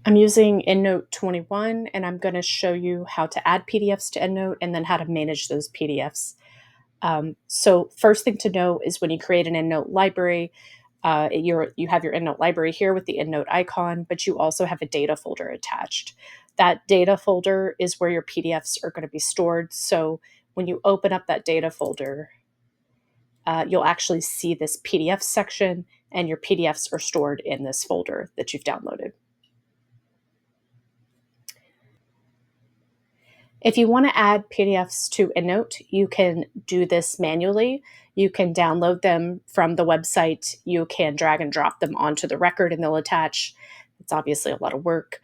I'm using EndNote 21, and I'm going to show you how to add PDFs to EndNote and then how to manage those PDFs. So first thing to know is when you create an EndNote library, you have your EndNote library here with the EndNote icon, but you also have a data folder attached. That data folder is where your PDFs are going to be stored. So when you open up that data folder, you'll actually see this PDF section, and your PDFs are stored in this folder that you've downloaded. If you want to add PDFs to EndNote, you can do this manually. You can download them from the website. You can drag and drop them onto the record and they'll attach. It's obviously a lot of work.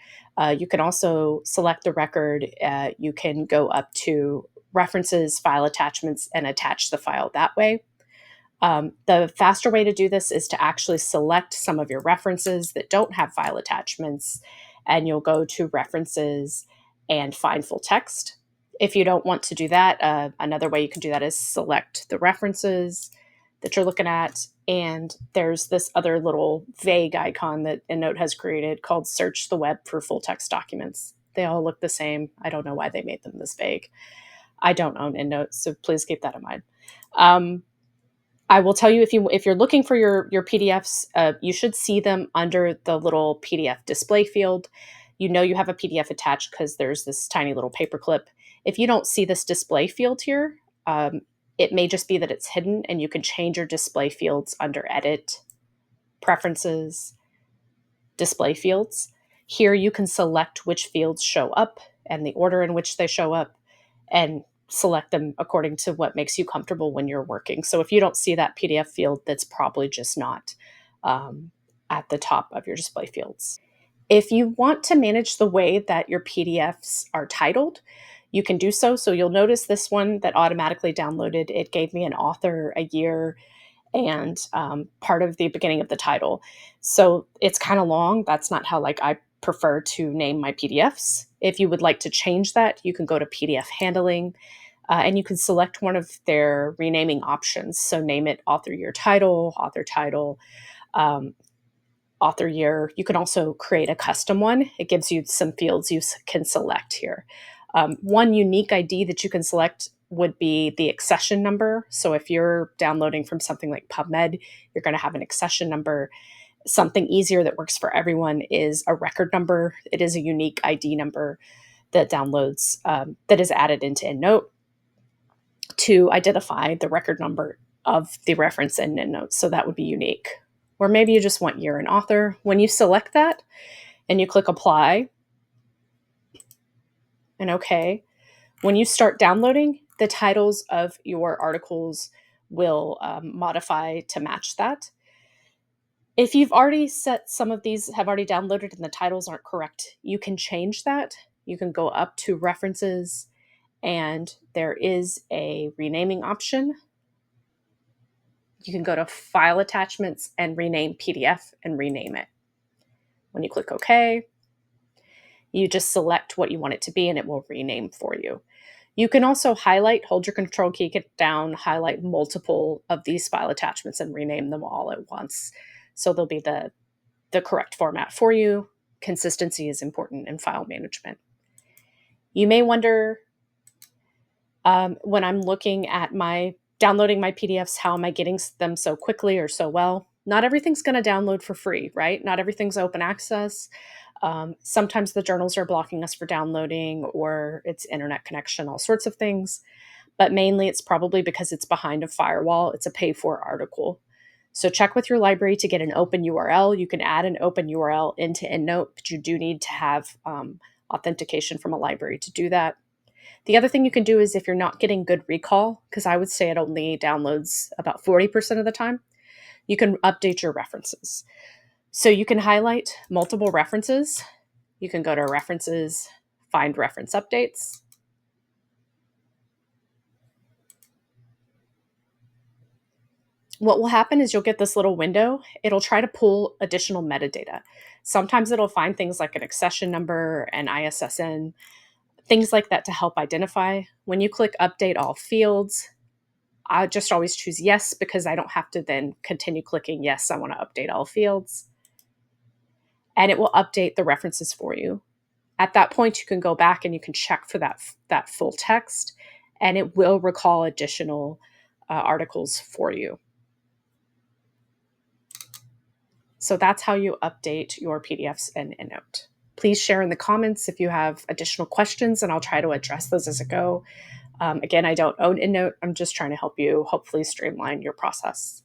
You can also select the record. You can go up to references, file attachments, and attach the file that way. The faster way to do this is to actually select some of your references that don't have file attachments, and you'll go to references and find full text. If you don't want to do that, another way you can do that is select the references that you're looking at, and there's this other little vague icon that EndNote has created called Search the Web for Full Text Documents. They all look the same. I don't know why they made them this vague. I don't own EndNote, so please keep that in mind. I will tell you, if you're looking for your PDFs, you should see them under the little PDF display field. You know you have a PDF attached because there's this tiny little paperclip. If you don't see this display field here, it may just be that it's hidden, and you can change your display fields under Edit, Preferences, Display Fields. Here you can select which fields show up and the order in which they show up, and select them according to what makes you comfortable when you're working. So if you don't see that PDF field, that's probably just not at the top of your display fields. If you want to manage the way that your PDFs are titled, you can do so. So you'll notice this one that automatically downloaded, it gave me an author, a year, and part of the beginning of the title. So it's kind of long. That's not how I prefer to name my PDFs. If you would like to change that, you can go to PDF handling, and you can select one of their renaming options. So name it author year title, author year. You can also create a custom one. It gives you some fields you can select here. One unique ID that you can select would be the accession number. So if you're downloading from something like PubMed, you're going to have an accession number. Something easier that works for everyone is a record number. It is a unique ID number that downloads, that is added into EndNote to identify the record number of the reference in EndNote. So that would be unique. Or maybe you just want year and author. When you select that and you click apply and OK, when you start downloading, the titles of your articles will modify to match that. If you've already set, some of these have already downloaded and the titles aren't correct, you can change that. You can go up to references, and there is a renaming option. You can go to file attachments and rename PDF and rename it. When you click OK, you just select what you want it to be and it will rename for you. You can also highlight, hold your control key down, highlight multiple of these file attachments and rename them all at once. So they'll be the correct format for you. Consistency is important in file management. You may wonder, when I'm looking at downloading my PDFs, how am I getting them so quickly or so well? Not everything's going to download for free, right? Not everything's open access. Sometimes the journals are blocking us for downloading, or it's internet connection, all sorts of things. But mainly it's probably because it's behind a firewall. It's a pay-for article. So check with your library to get an open URL. You can add an open URL into EndNote, but you do need to have authentication from a library to do that. The other thing you can do is, if you're not getting good recall, because I would say it only downloads about 40% of the time, you can update your references. So you can highlight multiple references. You can go to references, find reference updates. What will happen is you'll get this little window. It'll try to pull additional metadata. Sometimes it'll find things like an accession number, an ISSN, things like that to help identify. When you click update all fields, I just always choose yes, because I don't have to then continue clicking yes, I want to update all fields. and it will update the references for you. At that point, you can go back and you can check for that full text, and it will recall additional articles for you. So that's how you update your PDFs in EndNote. Please share in the comments if you have additional questions, and I'll try to address those as I go. Again, I don't own EndNote. I'm just trying to help you hopefully streamline your process.